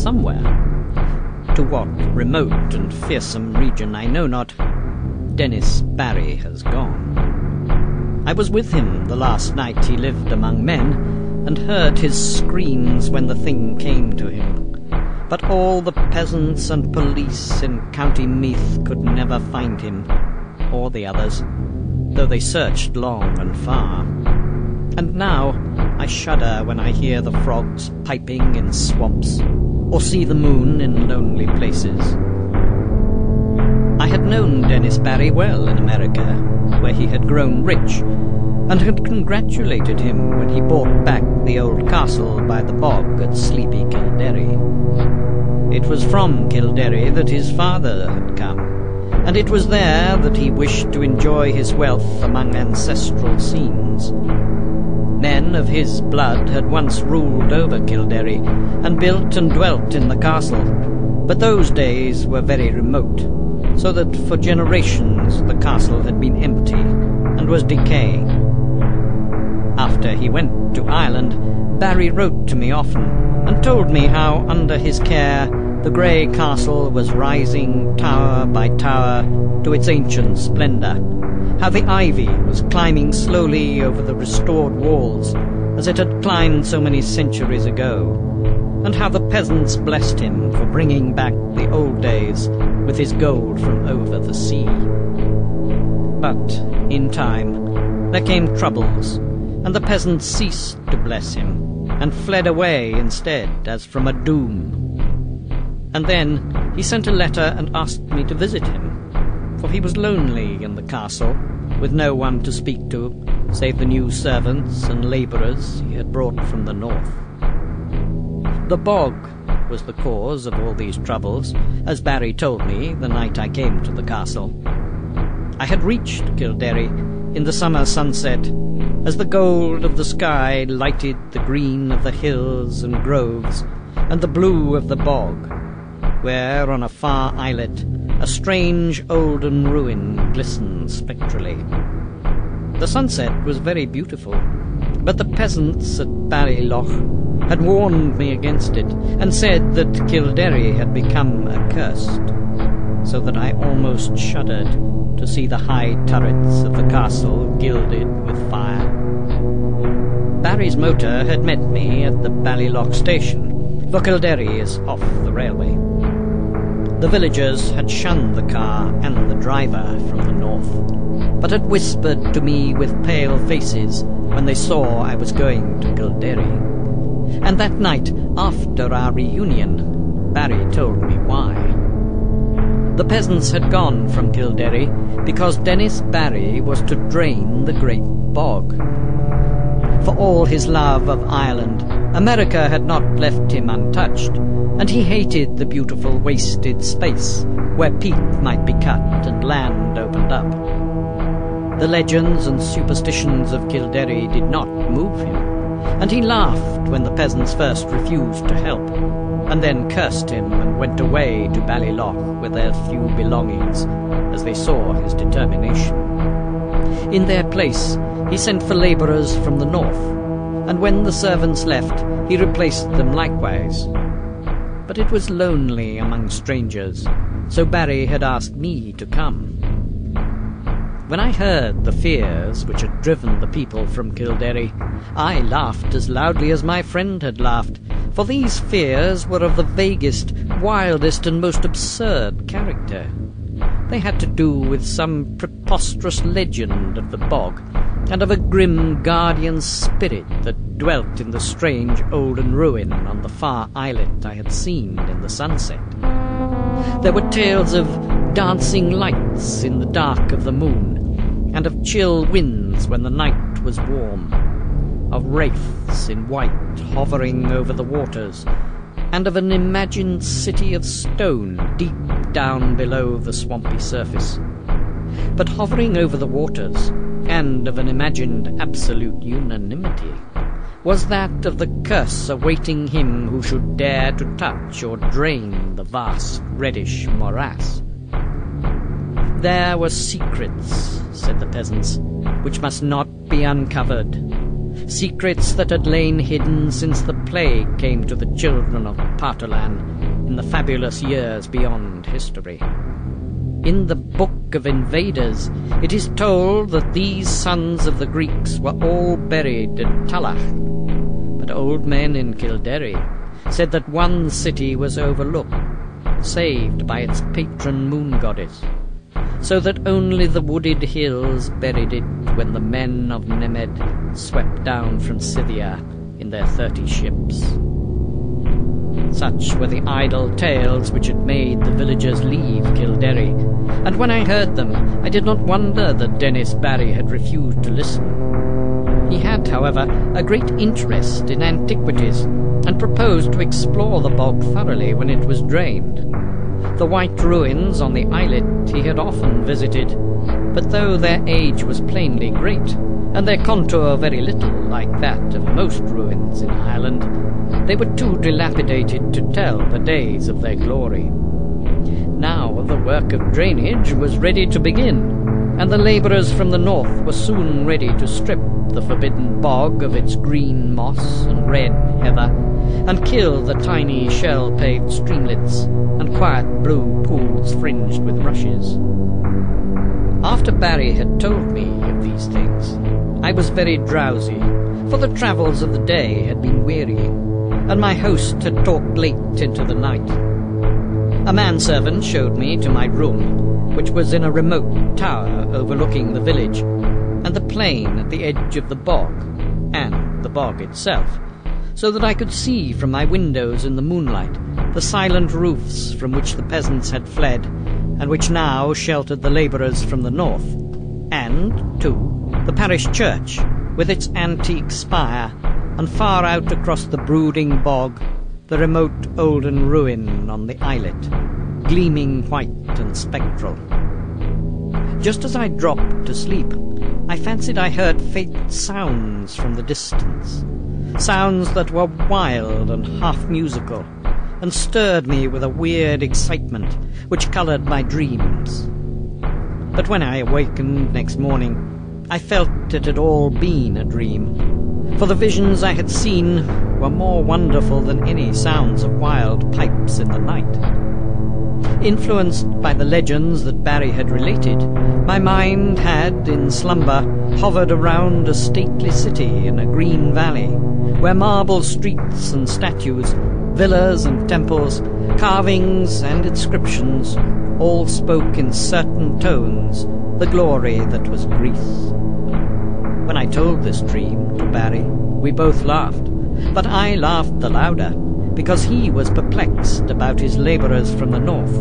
somewhere. To what remote and fearsome region I know not, Dennis Barry has gone. I was with him the last night he lived among men, and heard his screams when the thing came to him. But all the peasants and police in County Meath could never find him, or the others, though they searched long and far. And now I shudder when I hear the frogs piping in swamps, or see the moon in lonely places. I had known Dennis Barry well in America, where he had grown rich, and had congratulated him when he bought back the old castle by the bog at sleepy Kildare. It was from Kildare that his father had come, and it was there that he wished to enjoy his wealth among ancestral scenes. Men of his blood had once ruled over Kildare, and built and dwelt in the castle, but those days were very remote, so that for generations the castle had been empty and was decaying. After he went to Ireland, Barry wrote to me often, and told me how under his care the grey castle was rising tower by tower to its ancient splendour, how the ivy was climbing slowly over the restored walls, as it had climbed so many centuries ago, and how the peasants blessed him for bringing back the old days with his gold from over the sea. But in time there came troubles, and the peasants ceased to bless him, and fled away instead as from a doom. And then he sent a letter and asked me to visit him, for he was lonely in the castle, with no one to speak to, save the new servants and labourers he had brought from the north. The bog was the cause of all these troubles, as Barry told me the night I came to the castle. I had reached Kildare in the summer sunset, as the gold of the sky lighted the green of the hills and groves, and the blue of the bog, where on a far islet a strange olden ruin glistened spectrally. The sunset was very beautiful, but the peasants at Ballylough had warned me against it, and said that Kildare had become accursed, so that I almost shuddered to see the high turrets of the castle gilded with fire. Barry's motor had met me at the Ballylough station, for Kildare is off the railway. The villagers had shunned the car and the driver from the north, but had whispered to me with pale faces when they saw I was going to Kildare. And that night, after our reunion, Barry told me why. The peasants had gone from Kildare because Dennis Barry was to drain the great bog. For all his love of Ireland, America had not left him untouched, and he hated the beautiful wasted space where peat might be cut and land opened up. The legends and superstitions of Kildare did not move him, and he laughed when the peasants first refused to help, and then cursed him and went away to Ballylough with their few belongings, as they saw his determination. In their place he sent for labourers from the north, and when the servants left he replaced them likewise. But it was lonely among strangers, so Barry had asked me to come. When I heard the fears which had driven the people from Kildare, I laughed as loudly as my friend had laughed, for these fears were of the vaguest, wildest, and most absurd character. They had to do with some preposterous legend of the bog, and of a grim guardian spirit that dwelt in the strange olden ruin on the far islet I had seen in the sunset. There were tales of dancing lights in the dark of the moon, and of chill winds when the night was warm, of wraiths in white hovering over the waters, and of an imagined city of stone deep down below the swampy surface. But hovering over the waters, and of an imagined absolute unanimity, was that of the curse awaiting him who should dare to touch or drain the vast reddish morass. There were secrets, said the peasants, which must not be uncovered, secrets that had lain hidden since the plague came to the children of Partolan in the fabulous years beyond history. In the Book of Invaders, it is told that these sons of the Greeks were all buried at Talach, but old men in Kildare said that one city was overlooked, saved by its patron moon goddess, so that only the wooded hills buried it when the men of Nemed swept down from Scythia in their 30 ships. Such were the idle tales which had made the villagers leave Kildare, and when I heard them, I did not wonder that Dennis Barry had refused to listen. He had, however, a great interest in antiquities, and proposed to explore the bog thoroughly when it was drained. The white ruins on the islet he had often visited, but though their age was plainly great, and their contour very little like that of most ruins in Ireland, they were too dilapidated to tell the days of their glory. Now the work of drainage was ready to begin, and the labourers from the north were soon ready to strip the forbidden bog of its green moss and red heather, and kill the tiny shell-paved streamlets and quiet blue pools fringed with rushes. After Barry had told me of these things, I was very drowsy, for the travels of the day had been wearying, and my host had talked late into the night. A manservant showed me to my room, which was in a remote tower overlooking the village, and the plain at the edge of the bog, and the bog itself, so that I could see from my windows in the moonlight the silent roofs from which the peasants had fled, and which now sheltered the labourers from the north, and, too, the parish church, with its antique spire, and far out across the brooding bog, the remote olden ruin on the islet, gleaming white and spectral. Just as I dropped to sleep, I fancied I heard faint sounds from the distance, sounds that were wild and half-musical, and stirred me with a weird excitement which coloured my dreams. But when I awakened next morning, I felt it had all been a dream, for the visions I had seen were more wonderful than any sounds of wild pipes in the night. Influenced by the legends that Barry had related, my mind had, in slumber, hovered around a stately city in a green valley, where marble streets and statues, villas and temples, carvings and inscriptions, all spoke in certain tones the glory that was Greece. When I told this dream to Barry, we both laughed, but I laughed the louder, because he was perplexed about his labourers from the north.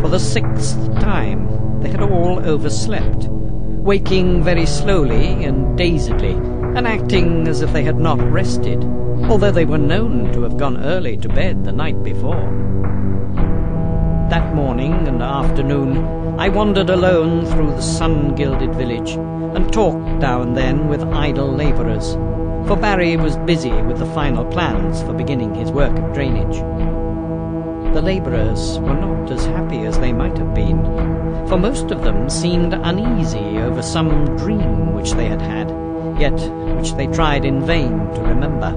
For the 6th time they had all overslept, waking very slowly and dazedly, and acting as if they had not rested, although they were known to have gone early to bed the night before. That morning and afternoon I wandered alone through the sun-gilded village, and talked now and then with idle labourers, for Barry was busy with the final plans for beginning his work of drainage. The labourers were not as happy as they might have been, for most of them seemed uneasy over some dream which they had had, yet which they tried in vain to remember.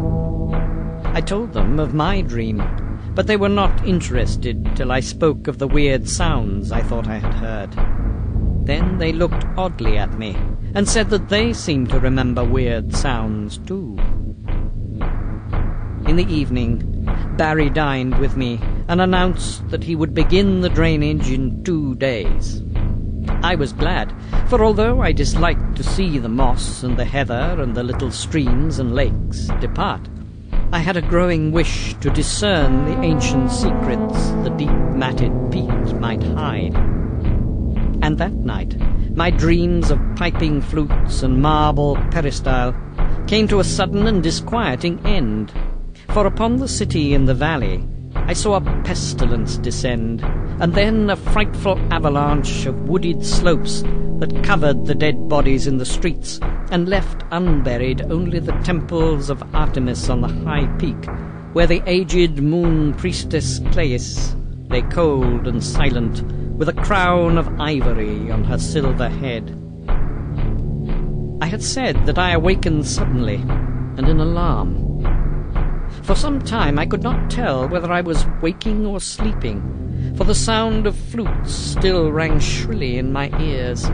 I told them of my dream, but they were not interested till I spoke of the weird sounds I thought I had heard. Then they looked oddly at me, and said that they seemed to remember weird sounds too. In the evening, Barry dined with me and announced that he would begin the drainage in 2 days. I was glad, for although I disliked to see the moss and the heather and the little streams and lakes depart, I had a growing wish to discern the ancient secrets the deep matted peat might hide. And that night, my dreams of piping flutes and marble peristyle came to a sudden and disquieting end, for upon the city in the valley I saw a pestilence descend, and then a frightful avalanche of wooded slopes that covered the dead bodies in the streets, and left unburied only the temples of Artemis on the high peak, where the aged moon priestess Cleis lay cold and silent, with a crown of ivory on her silver head. I had said that I awakened suddenly and in alarm. For some time I could not tell whether I was waking or sleeping, for the sound of flutes still rang shrilly in my ears.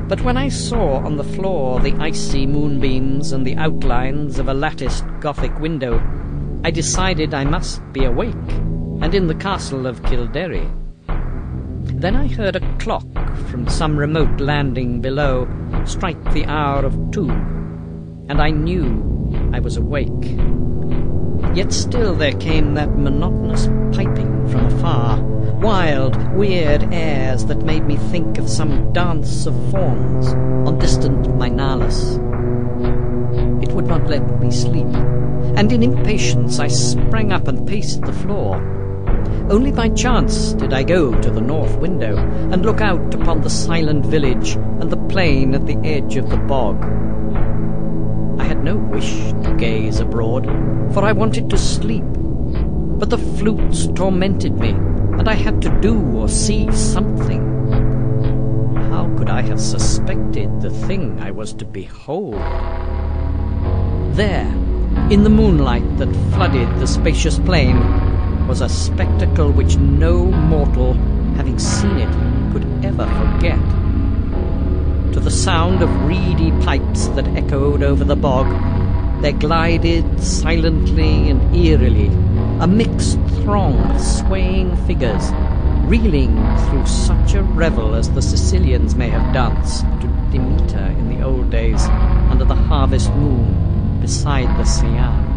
But when I saw on the floor the icy moonbeams and the outlines of a latticed Gothic window, I decided I must be awake and in the castle of Kildare. Then I heard a clock from some remote landing below strike the hour of 2, and I knew I was awake. Yet still there came that monotonous piping from afar, wild, weird airs that made me think of some dance of fauns on distant Minalis. It would not let me sleep, and in impatience I sprang up and paced the floor. Only by chance did I go to the north window and look out upon the silent village and the plain at the edge of the bog. I had no wish to gaze abroad, for I wanted to sleep. But the flutes tormented me, and I had to do or see something. How could I have suspected the thing I was to behold? There, in the moonlight that flooded the spacious plain, was a spectacle which no mortal, having seen it, could ever forget. To the sound of reedy pipes that echoed over the bog, there glided silently and eerily a mixed throng of swaying figures, reeling through such a revel as the Sicilians may have danced to Demeter in the old days under the harvest moon beside the Seine.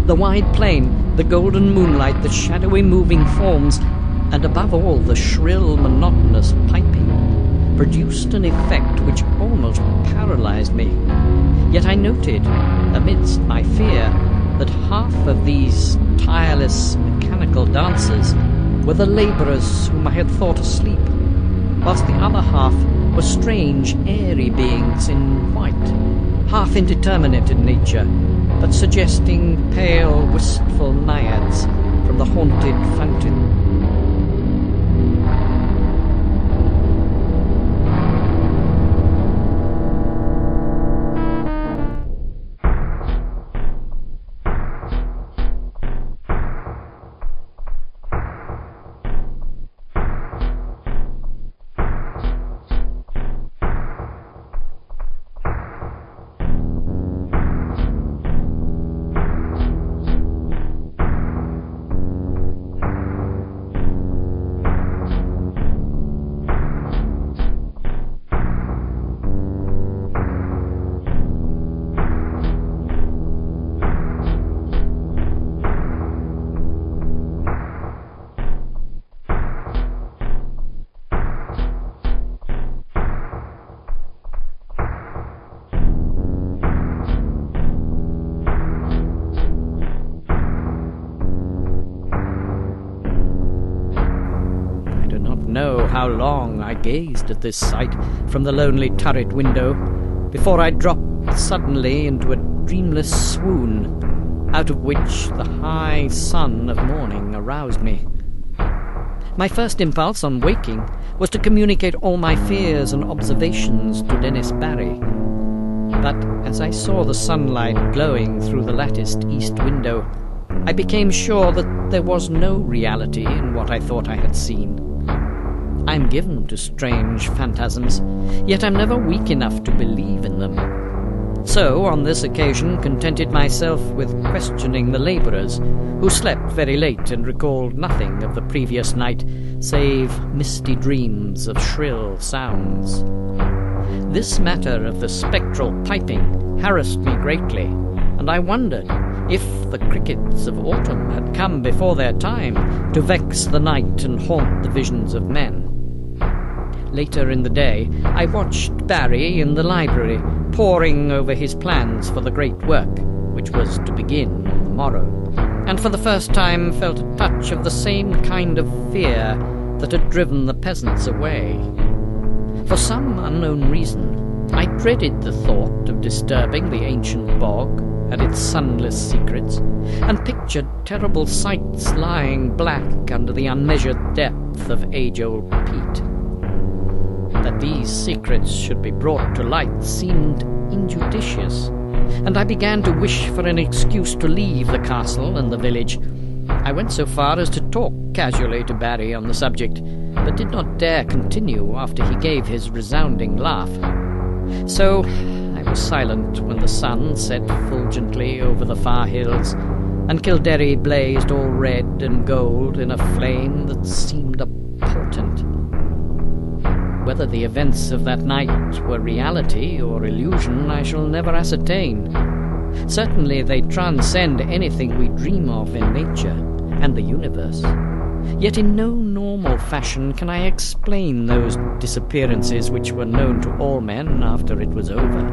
The wide plain, the golden moonlight, the shadowy moving forms, and above all the shrill, monotonous piping, produced an effect which almost paralyzed me. Yet I noted, amidst my fear, that half of these tireless, mechanical dancers were the labourers whom I had thought asleep, whilst the other half were strange, airy beings in white, half indeterminate in nature, but suggesting pale, wistful naiads from the haunted fountain. Know how long I gazed at this sight from the lonely turret window before I dropped suddenly into a dreamless swoon, out of which the high sun of morning aroused me. My first impulse on waking was to communicate all my fears and observations to Dennis Barry. But as I saw the sunlight glowing through the latticed east window, I became sure that there was no reality in what I thought I had seen. I am given to strange phantasms, yet I'm never weak enough to believe in them. So, on this occasion, contented myself with questioning the labourers, who slept very late and recalled nothing of the previous night, save misty dreams of shrill sounds. This matter of the spectral piping harassed me greatly, and I wondered if the crickets of autumn had come before their time to vex the night and haunt the visions of men. Later in the day, I watched Barry in the library, poring over his plans for the great work, which was to begin on the morrow, and for the first time felt a touch of the same kind of fear that had driven the peasants away. For some unknown reason, I dreaded the thought of disturbing the ancient bog and its sunless secrets, and pictured terrible sights lying black under the unmeasured depth of age-old peat. That these secrets should be brought to light seemed injudicious, and I began to wish for an excuse to leave the castle and the village. I went so far as to talk casually to Barry on the subject, but did not dare continue after he gave his resounding laugh. So I was silent when the sun set fulgently over the far hills, and Kildare blazed all red and gold in a flame that seemed a portent. Whether the events of that night were reality or illusion, I shall never ascertain. Certainly they transcend anything we dream of in nature and the universe. Yet in no normal fashion can I explain those disappearances which were known to all men after it was over.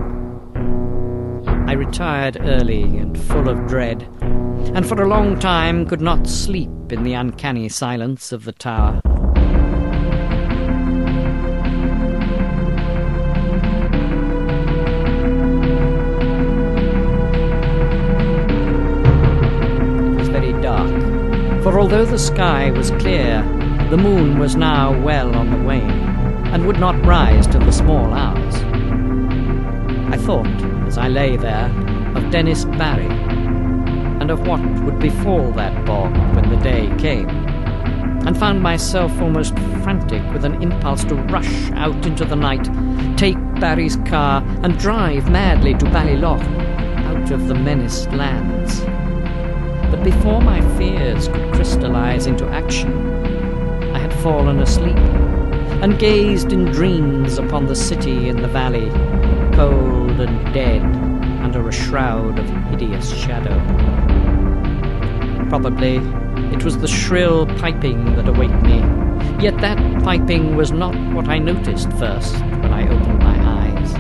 I retired early and full of dread, and for a long time could not sleep in the uncanny silence of the tower. For although the sky was clear, the moon was now well on the wane, and would not rise till the small hours. I thought, as I lay there, of Dennis Barry, and of what would befall that bog when the day came, and found myself almost frantic with an impulse to rush out into the night, take Barry's car, and drive madly to Ballylough, out of the menaced lands. But before my fears could crystallize into action, I had fallen asleep, and gazed in dreams upon the city in the valley, cold and dead under a shroud of hideous shadow. Probably it was the shrill piping that awoke me, yet that piping was not what I noticed first when I opened my eyes.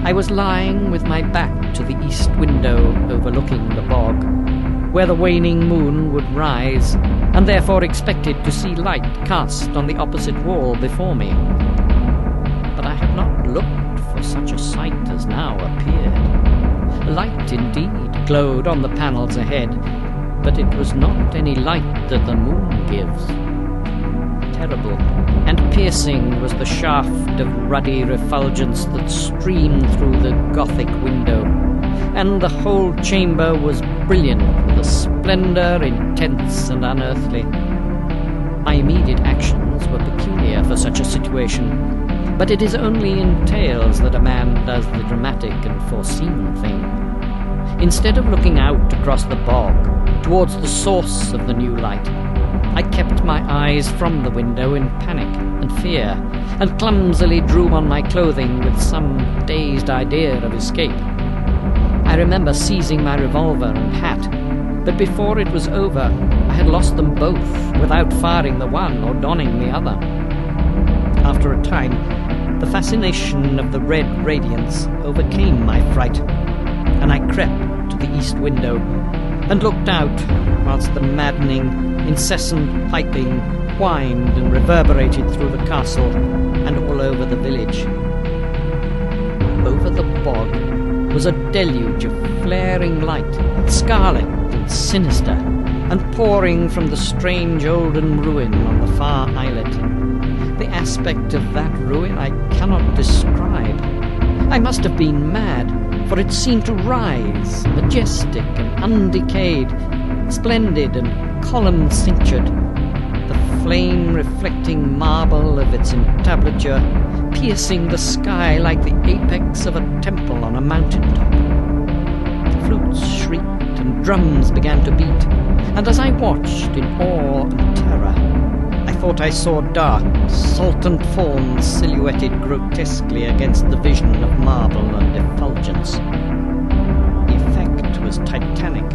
I was lying with my back to the east window overlooking the bog, where the waning moon would rise, and therefore expected to see light cast on the opposite wall before me. But I had not looked for such a sight as now appeared. Light indeed glowed on the panels ahead, but it was not any light that the moon gives. Terrible and piercing was the shaft of ruddy refulgence that streamed through the Gothic window, and the whole chamber was brilliant with a splendour intense and unearthly. My immediate actions were peculiar for such a situation, but it is only in tales that a man does the dramatic and foreseen thing. Instead of looking out across the bog, towards the source of the new light, I kept my eyes from the window in panic and fear, and clumsily drew on my clothing with some dazed idea of escape. I remember seizing my revolver and hat, but before it was over, I had lost them both without firing the one or donning the other. After a time, the fascination of the red radiance overcame my fright, and I crept to the east window and looked out whilst the maddening, incessant piping whined and reverberated through the castle and all over the village. Over the bog was a deluge of flaring light, scarlet and sinister, and pouring from the strange olden ruin on the far islet. The aspect of that ruin I cannot describe. I must have been mad, for it seemed to rise, majestic and undecayed, splendid and column-cinctured, the flame-reflecting marble of its entablature piercing the sky like the apex of a temple on a mountain-top. Flutes shrieked and drums began to beat, and as I watched in awe and terror, I thought I saw dark, sultan forms silhouetted grotesquely against the vision of marble and effulgence. The effect was titanic,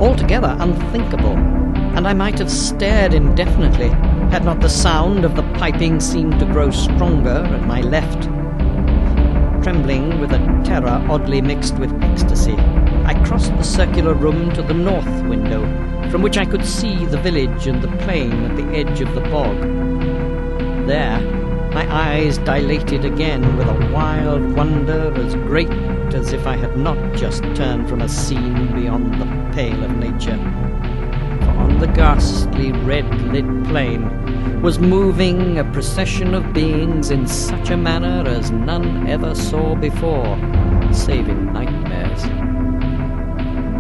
altogether unthinkable, and I might have stared indefinitely had not the sound of the piping seemed to grow stronger at my left. Trembling with a terror oddly mixed with ecstasy, I crossed the circular room to the north window, from which I could see the village and the plain at the edge of the bog. There, my eyes dilated again with a wild wonder as great as if I had not just turned from a scene beyond the pale of nature. For on beyond the ghastly red-lit plain was moving a procession of beings in such a manner as none ever saw before, save in nightmares.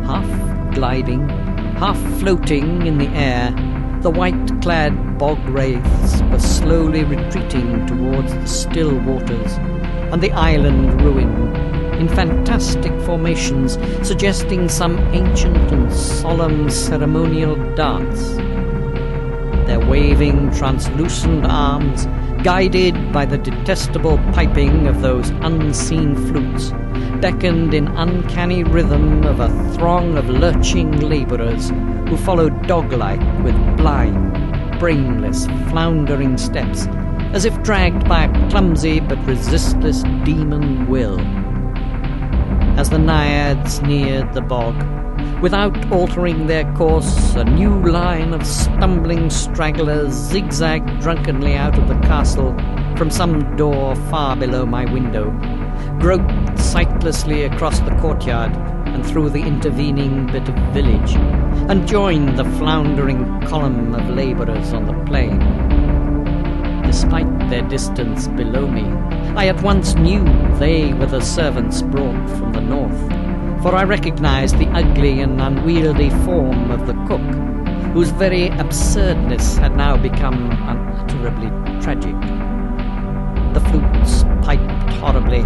Half gliding, half floating in the air, the white-clad bog wraiths were slowly retreating towards the still waters and the island ruin, in fantastic formations suggesting some ancient and solemn ceremonial dance. Their waving, translucent arms, guided by the detestable piping of those unseen flutes, beckoned in uncanny rhythm of a throng of lurching labourers who followed dog-like with blind, brainless, floundering steps, as if dragged by a clumsy but resistless demon will. As the naiads neared the bog, without altering their course, a new line of stumbling stragglers zigzagged drunkenly out of the castle from some door far below my window, groped sightlessly across the courtyard and through the intervening bit of village, and joined the floundering column of labourers on the plain. Despite their distance below me, I at once knew they were the servants brought from the north, for I recognized the ugly and unwieldy form of the cook, whose very absurdness had now become unutterably tragic. The flutes piped horribly,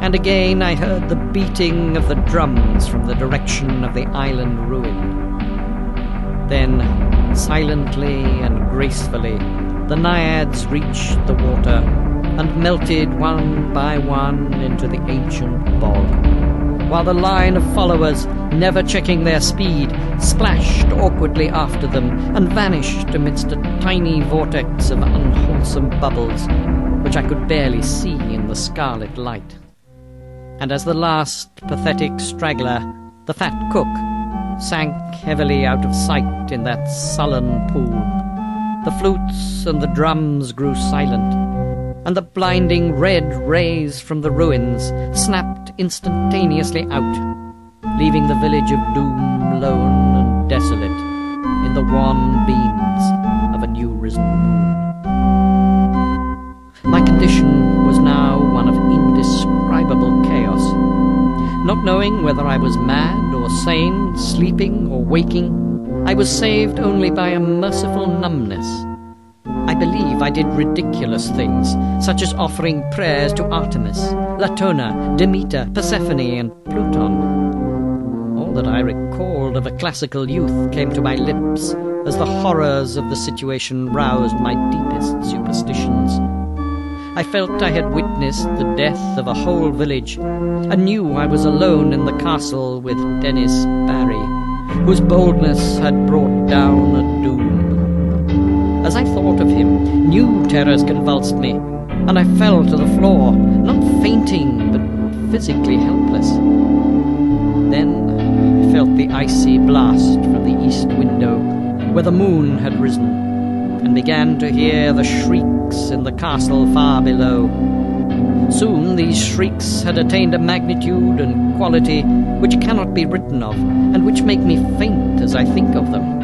and again I heard the beating of the drums from the direction of the island ruin. Then, silently and gracefully, the naiads reached the water and melted one by one into the ancient bog, while the line of followers, never checking their speed, splashed awkwardly after them and vanished amidst a tiny vortex of unwholesome bubbles, which I could barely see in the scarlet light. And as the last pathetic straggler, the fat cook, sank heavily out of sight in that sullen pool, the flutes and the drums grew silent, and the blinding red rays from the ruins snapped instantaneously out, leaving the village of doom lone and desolate in the wan beams of a new-risen moon. My condition was now one of indescribable chaos. Not knowing whether I was mad or sane, sleeping or waking, I was saved only by a merciful numbness. I believe I did ridiculous things, such as offering prayers to Artemis, Latona, Demeter, Persephone, and Pluton. All that I recalled of a classical youth came to my lips as the horrors of the situation roused my deepest superstitions. I felt I had witnessed the death of a whole village, and knew I was alone in the castle with Dennis Barry, whose boldness had brought down a doom. As I thought of him, new terrors convulsed me, and I fell to the floor, not fainting, but physically helpless. Then I felt the icy blast from the east window, where the moon had risen, and began to hear the shrieks in the castle far below. Soon these shrieks had attained a magnitude and quality which cannot be written of, and which make me faint as I think of them.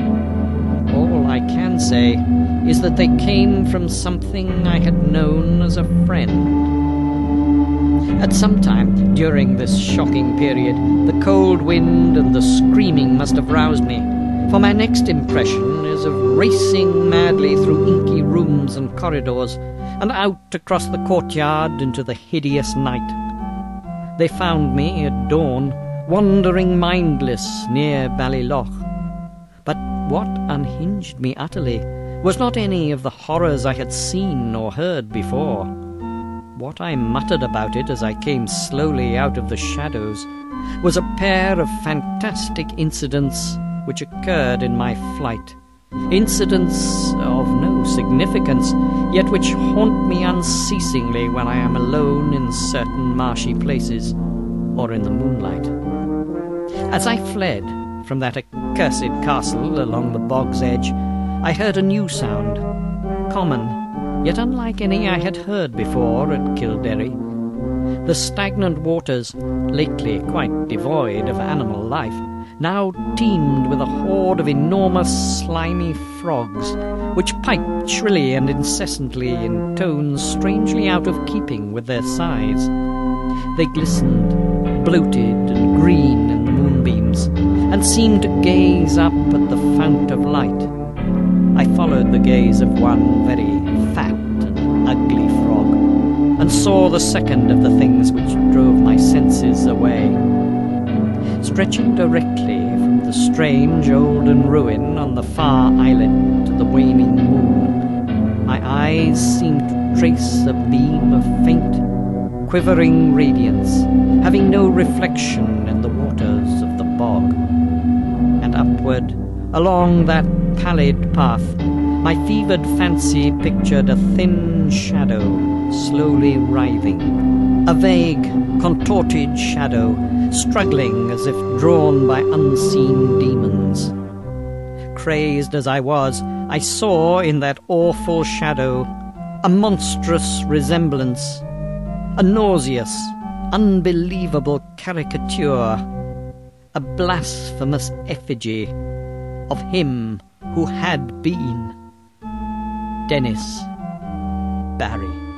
All I can say is that they came from something I had known as a friend. At some time during this shocking period, the cold wind and the screaming must have roused me, for my next impression is of racing madly through inky rooms and corridors, and out across the courtyard into the hideous night. They found me at dawn, wandering mindless near Ballyloch. But what unhinged me utterly was not any of the horrors I had seen or heard before. What I muttered about it as I came slowly out of the shadows was a pair of fantastic incidents which occurred in my flight. Incidents of no significance, yet which haunt me unceasingly when I am alone in certain marshy places or in the moonlight. As I fled from that accursed castle along the bog's edge, I heard a new sound, common, yet unlike any I had heard before at Kildare. The stagnant waters, lately quite devoid of animal life, now teemed with a horde of enormous slimy frogs, which piped shrilly and incessantly in tones strangely out of keeping with their size. They glistened, bloated and green in the moonbeams, and seemed to gaze up at the fount of light. I followed the gaze of one very fat and ugly frog, and saw the second of the things which drove my senses away. Stretching directly from the strange olden ruin on the far islet to the waning moon, my eyes seemed to trace a beam of faint, quivering radiance, having no reflection in the waters of the bog. And upward, along that pallid path, my fevered fancy pictured a thin shadow slowly writhing, a vague, contorted shadow, struggling as if drawn by unseen demons. Crazed as I was, I saw in that awful shadow a monstrous resemblance, a nauseous, unbelievable caricature, a blasphemous effigy of him who had been Dennis Barry.